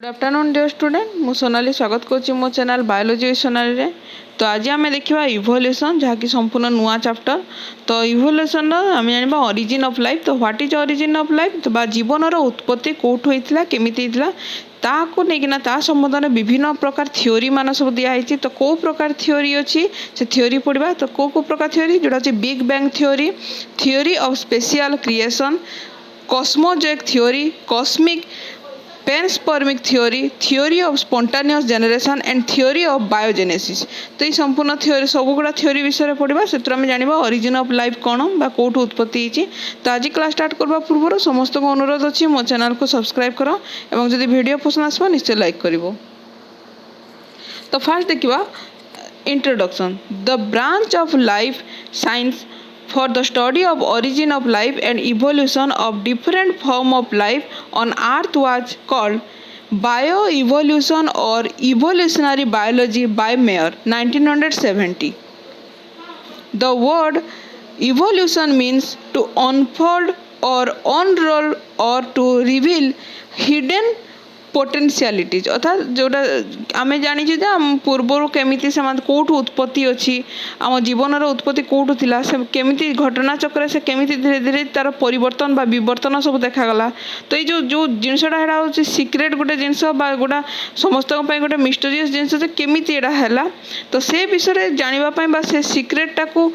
Good afternoon dear student मु सोनाली स्वागत करुच्ची मो चैनल बायोलॉजी सोनाली रे। तो आज आम देखा इवोल्यूशन जहाँकि संपूर्ण नुआ चैप्टर। तो इवोल्यूशन आम जाना ओरिजिन ऑफ लाइफ। तो what is origin of life तो बा जीवन उत्पत्ति कौटू होता केमिति होता ताको लेकिन ता संबंध में विभिन्न प्रकार थ्योरी मान सब दिखाई। तो कौ प्रकार थ्योरी अच्छी से थ्योरी पढ़ा। तो कौ प्रकार थ्योरी जोटा अच्छे big bang theory, theory of special creation, cosmozoic theory, cosmic panspermic theory, theory of spontaneous generation and theory of biogenesis. तो ये संपूर्ण थ्योरी सबगुड़ा थ्योरी विषय पढ़ा से आम जाना ओरिजिन ऑफ लाइफ कौन बा कौटू उत्पत्ति होती। तो आज क्लास स्टार्ट करबा पूर्व समस्त को अनुरोध अच्छी मो चैनल को सब्सक्राइब कर और जब वीडियो पसंद आसो निश्चय लाइक कर। तो फास्ट देखा introduction. The branch of life science for the study of origin of life and evolution of different form of life on earth was called bioevolution or evolutionary biology by Mayer 1970. The word evolution means to unfold or unroll or to reveal hidden potentialities अर्थात जोटा आम जानी पूर्वर केमी से कौटू उत्पत्ति अच्छी आम जीवन उत्पत्ति कौटू थिला से केमिति घटना चक्र से केमिति धीरे धीरे तार परिवर्तन बा विवर्तन सब देखागला। तो ये जो जिनसटा हूँ सिक्रेट गोटे जिनस गोटा समस्त गोटे मिस्टरीयस जिनस केमिति एटा है। तो से विषय जानापी से सिक्रेटा को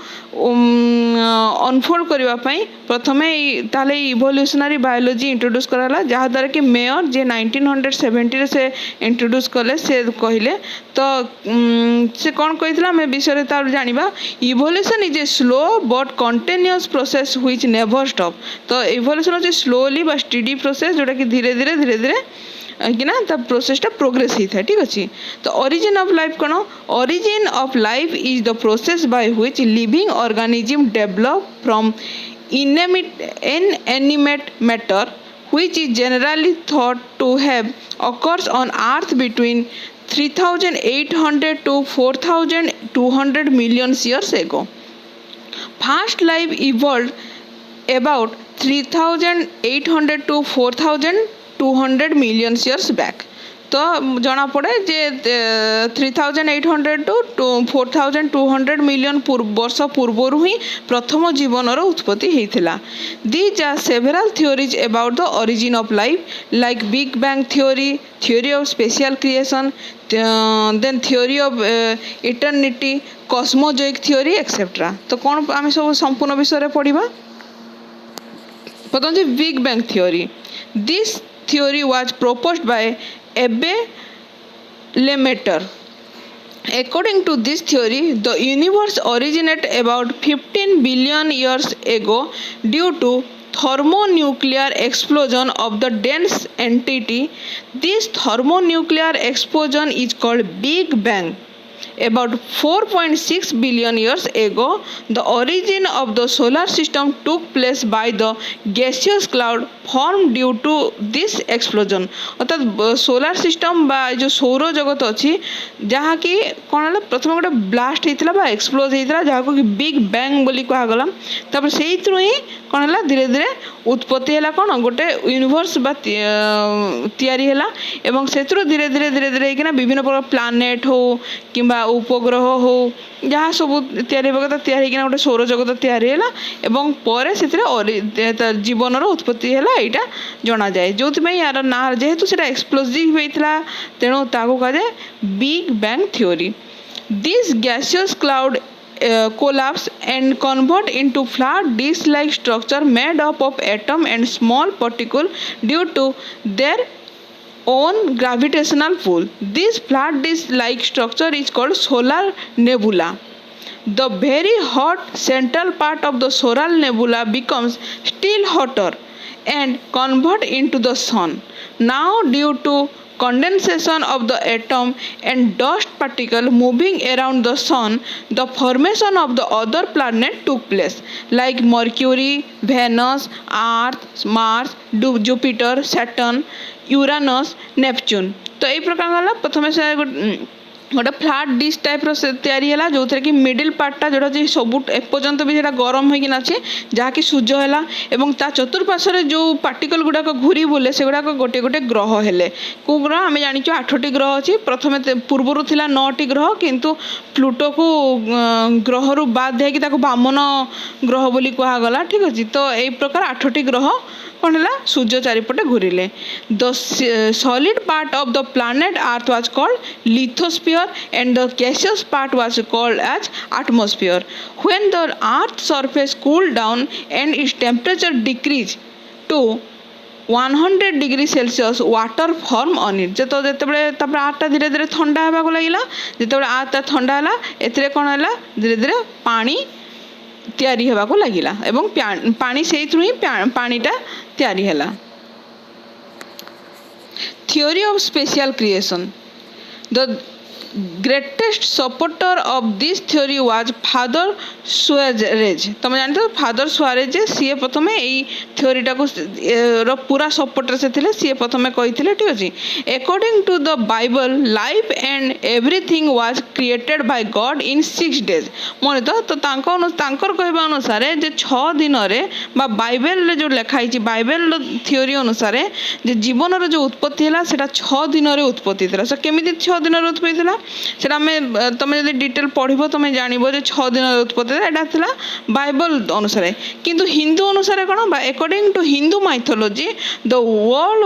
अनफोल्ड करने प्रथमे ताले इवोल्यूशनरी बायोलॉजी इंट्रोड्यूस कराला जहाँद्वारा कि मेयर जे 1970 से इंट्रोड्यूस कले से कहले। तो से कौन कही आम विषय तार जाना evolution is a slow but continuous process which never stop. तो इवोल्यूशन अच्छे स्लोली बा स्टडी प्रोसेस जोटा कि धीरे धीरे धीरे धीरे कि ना प्रोसेसटा प्रोग्रेस होता है। ठीक अच्छे। तो ओरिजिन ऑफ लाइफ कौन? Origin of life is the process by which living organism develop from inanimate matter which is generally thought to have occurs on earth between 3800 to 4200 million years ago. First life evolved about 3800 to 4200 million years back. तो जना पड़े जे 3800 to 4200 million वर्ष पूर्वर ही प्रथम जीवन उत्पत्ति होता। These are several theories about the origin of life like big bang theory, theory of special creation, then theory of eternity, cosmozoic theory et cetera. तो कौन आम सब संपूर्ण विषय पढ़ा। प्रथम big bang theory. This theory was proposed by Abbe Lemaitre. According to this theory, the universe originated about 15 billion years ago due to thermonuclear explosion of the dense entity. This thermonuclear explosion is called Big Bang. About 4.6 billion years ago, the origin of the solar system took place by the gaseous cloud formed due to this explosion. अर्थात solar system बा जो सौर जगत अच्छी जहाँ कि कौन है प्रथम गोटे ब्लास्ट होता है एक्सप्लोज होता है जहाँ को कि बिग बैंग बोली कहगला। तापर से ही कौन है धीरे धीरे उत्पत्ति है कौन गोटे यूनिवर्स बा तैयारी है एवं से धीरे धीरे धीरे धीरे कि विभिन्न प्रकार प्लानेट हो कि उपग्रह हो जहाँ सब तैयारी कथा तैयारी गोटे सौर जगत तैयारी है एवं पर से जीवन उत्पत्ति है यहाँ जना जाए जो यार ना जेहेतु से एक्सप्लोजिव होता तेणु ताको कहुए big bang theory. This gaseous cloud collapse and convert into flat disk-like structure made up of atom and small particle due to their own gravitational pull. This flat disk-like structure is called solar nebula. The very hot central part of the solar nebula becomes still hotter and convert into the sun. Now due to condensation of the atom and dust particle moving around the sun, the formation of the other planet took place like Mercury, Venus, Earth, Mars, Jupiter, Saturn, Uranus, Neptune. तो यही प्रकार प्रथम से गोटे flat dish type तैयारी है जो कि मिडिल पार्टा जोटा सब एपर्यंत भी जोटा गरम होना अच्छे जहाँकि सूर्य है और ता चतुर्पार्श्व जो पार्टिकल गुड़ाक घूरी बुले से गुड़ाक गोटे गोटे ग्रह हेले कौ ग्रह आम जानी 8टी ग्रह अच्छी प्रथम पूर्वर थिला 9टी ग्रह किंतु प्लूटो को ग्रह रु बाद दिया बामन ग्रह बोली कहगला ठीक अच्छे तो यही प्रकार 8टी ग्रह कौन है सूर्य चारिपटे घूरिले the solid part of the planet earth was called lithosphere and the gaseous part was called as atmosphere when the earth surface cooled down and its temperature decrease to 100 degree Celsius water form on it जो जिते आर्टा धीरे धीरे ठंडा होगा लगे जिते आर्टा ठंडा है ए कौन है धीरे धीरे पानी तैयारी होगा लगिला एवं पानी से ही पानीटा तैयारी है theory of special creation the greatest supporter of this theory was father Suarez तुम जानते हो फादर सुआरेज सी प्रथम यही थियोरीटा को पूरा सपोर्टर से थे सी प्रथम कही ठीक अच्छे according to the Bible life and everything was created by God in 6 days मन तो कहवा अनुसार जे 6 दिन बाइबल जो लिखाई बाइबल थियोरी अनुसार जीवन जो उत्पत्ति है 6 दिन उत्पत्ति थी सो केमी 6 दिन उत्पत्ति थी सेटा हमें तुम जो डिटेल पढ़ो तुम जान 6 दिन उत्पत्ति एटा था बाइबल अनुसार किंतु हिंदू अनुसार कौन according to Hindu mythology the world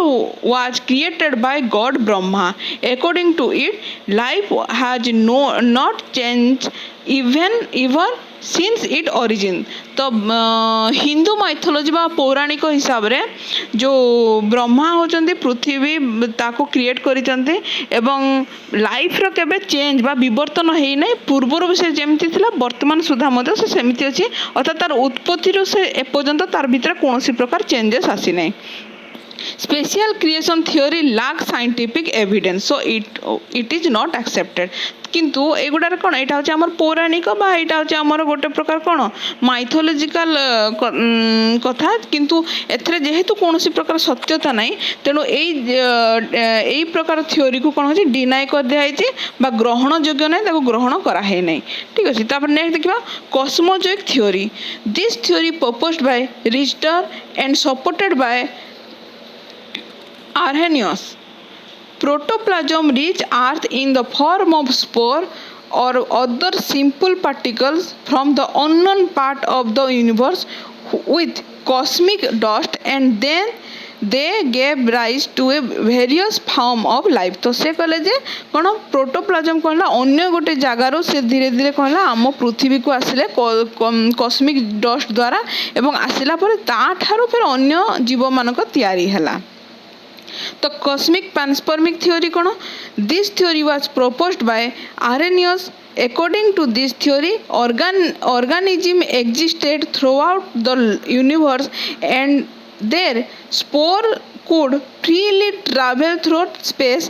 was created by God Brahma according to it life has not change even since it origin तो हिंदू माइथोलॉजी बा पौराणिक हिसाब रे जो ब्रह्मा होचंती पृथ्वी ताको क्रिएट करिचंती एवं लाइफ रो केबे चेंज बा विवर्तन हेई नै पूर्वर से जेमती थिला वर्तमान सुधा मते से सेमिति अछि अर्थात तार उत्पत्ति रो से ए पर्यंत तार भीतर कोनोसी प्रकार चेंजेस आसी नै special creation theory lack scientific evidence so it is not accepted किंतु एगुड़ार कौन यहाँ हूँ आम पौराणिक यहाँ हूँ आम गोटे प्रकार कौन माइथोलॉजिकल कथा किंतु एथरे जेहेतु कौन प्रकार सत्यता ना तेणु यही प्रकार थियोरी को कौन हो डिनाई कर दिखाई ग्रहण योग्य ना ग्रहण कराई ना ठीक अच्छे तापर नेक्स्ट देखा cosmozoic theory this theory proposed by Richter and supported by Arrhenius. Protoplasm reach Earth in the form of spore or other simple particles from the unknown part of the universe with cosmic dust and then they gave rise to a various form of life तो से कहले जे कौन protoplasm कहला अन्य गोटे जगार से धीरे धीरे कहला आम पृथ्वी को आसिले कॉस्मिक डस्ट द्वारा एवं आसिला पर ता ठारो फिर अन्य जीव मानक तैयारी हला तो कॉस्मिक पैन्सपर्मिक थियोरी कौन this theory was proposed by Arrhenius according to this theory organism existed throughout the universe and their spore could freely travel through space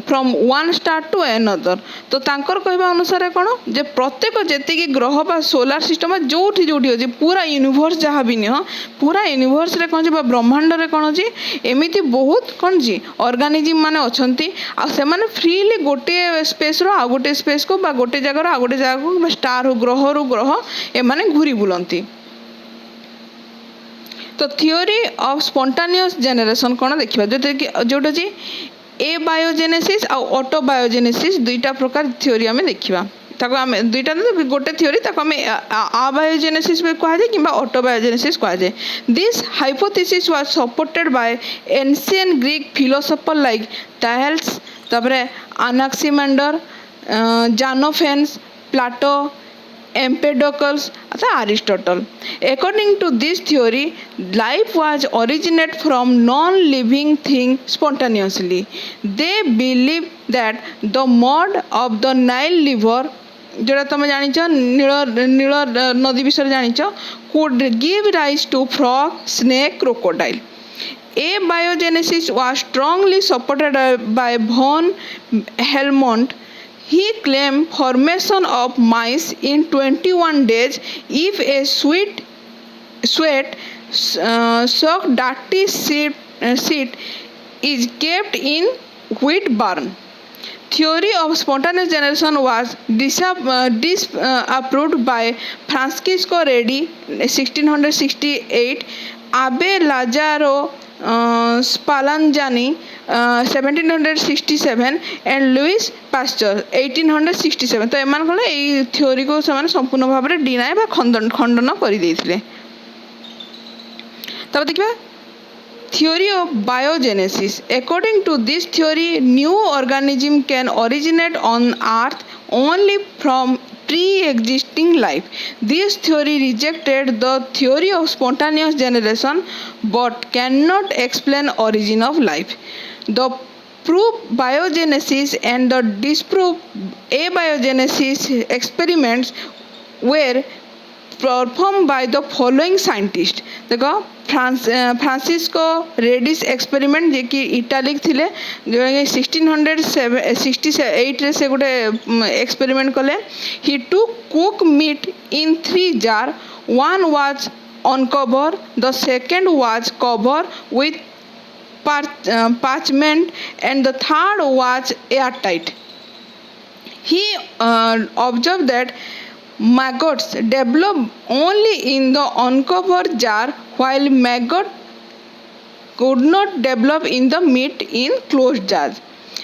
from one star to another तो तांकर कहबा अनुसार कौन जे प्रत्येक जेतिकी ग्रह बा सोलार सिस्टम जोठी जोठी अछि पूरा यूनिवर्स जहाँ भी निह पूरा यूनिवर्स रे कौन बा ब्रह्मांड रे कौन अछि एमिति बहुत कौन जी ऑर्गेनिज्म माने अछंती आ से माने फ्रीली गोटे स्पेस रो आ गोटे स्पेस को बा गोटे जगह रो आ गोटे जगह को स्टार हो ग्रह रो ग्रह ए माने घुरी बुलंती तो थियोरी ऑफ स्पॉन्टानियस जनरेशन कौन देखा जोटा जी ए बायोजेनेसिस आ ऑटोबायोजेनेसिस दुईटा प्रकार थियोरी आम देखा ताको आम दुईटा गोटे थियोरी ताको आम आबायोजेनेसिस भी कह जाए कि ऑटोबायोजेनेसिस कह जाए this hypothesis was supported by ancient Greek philosopher like Thales तापरे अनाक्सिमेंडर जानोफेन्स Plato Empedocles or Aristotle. According to this theory, life was originated from non-living thing spontaneously. They believe that the mud of the Nile river जोड़ा तुम जान नील नदी विषय जान could give rise to frog, snake, crocodile. Abiogenesis was strongly supported by von Helmont. He claimed formation of mice in 21 days if a soaked dirty seed is kept in wheat barn. theory of spontaneous generation was disapproved by Francisco Redi 1668, Abe Lazaro Spallanzani 1767 and Louis Pasteur 1867. तो एमान कौन ए theory को से संपूर्ण भाव में deny बा खंडन कर देथिले। तब देखिबा theory of biogenesis. According to this theory, new organism can originate on earth only from pre-existing life. This theory rejected the theory of spontaneous generation but cannot explain origin of life. The proof biogenesis and the disprove abiogenesis experiments were performed by the following scientists. देखो Francisco reddish experiment जे कि italic थिले जो 1668 रे से गोटे experiment कले। He took cook meat in 3 jar. One was uncovered, the second was covered with parchment and the third was airtight. He observed that maggots develop only in the uncovered jar while maggot could not develop in the meat in closed jars.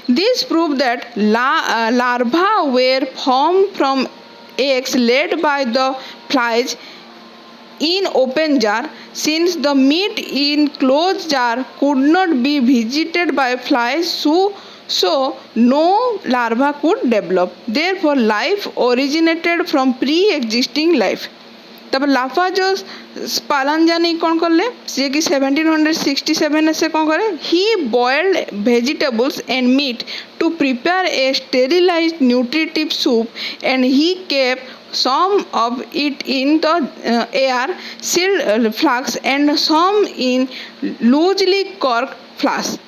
This proved that larvae were formed from eggs laid by the flies in open jar. Since the meat in closed jar could not be visited by flies, so no larva could develop. Therefore, life originated from pre-existing life. तब लाफाजो स्पालांजानी कौन कर ले जे कि 1767 से कौन करे he boiled vegetables and meat to prepare a sterilized nutritive soup and he kept some of it in the air sealed flasks and some in loosely corked flasks.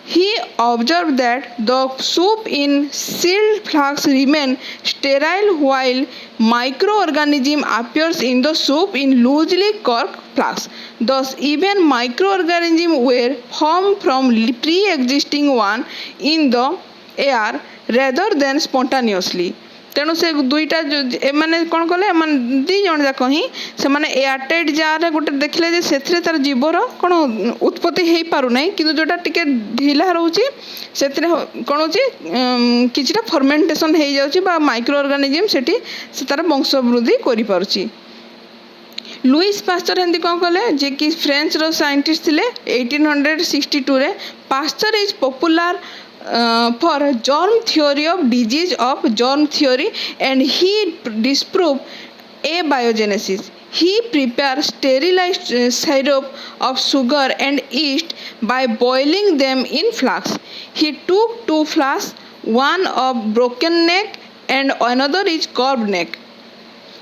He observed that the soup in sealed flasks remain sterile while microorganism appears in the soup in loosely corked flasks. Thus, even microorganisms were formed from pre-existing one in the air rather than spontaneously. तेणु से दुईटा एमाने कौन कले दी जन जाक ही से माने एयरटाइट जार गोटे देखले जे सेथरे तार जीवर कौन उत्पत्ति हो पारु नाही किंतु जोटा टिके ढिला रहउची सेथरे कौन होची किछटा फर्मेंटेशन हो जाउची बा माइक्रो ऑर्गेनिज्म सेठी से तार वंशवृद्धि करि पारुची। लुईस पास्चर हिंदी कौन कले जे कि फ्रेंच रो साइंटिस्ट थिले 1862 रे। Pasteur is popular for germ theory of disease of germ theory and he disproved abiogenesis. He prepared sterilized syrup of sugar and yeast by boiling them in flasks. He took 2 flasks, one of broken neck and another is curved neck.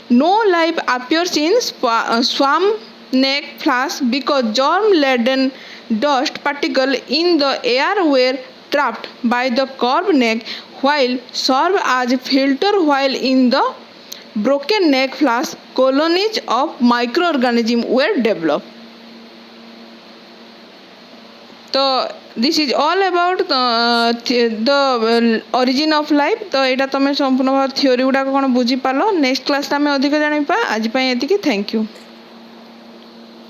No life appears in swamp neck flask because germ-laden dust particles in the air were trapped by the curved neck while serve as filter while in the broken neck flask colonies of microorganisms were developed. So this is all about the origin of life. तो एटा तमे संपूर्ण भाव theory गुडा कोन बुझी पालो next class में अधिक जानि पा आज पय एतिकी थैंक यू।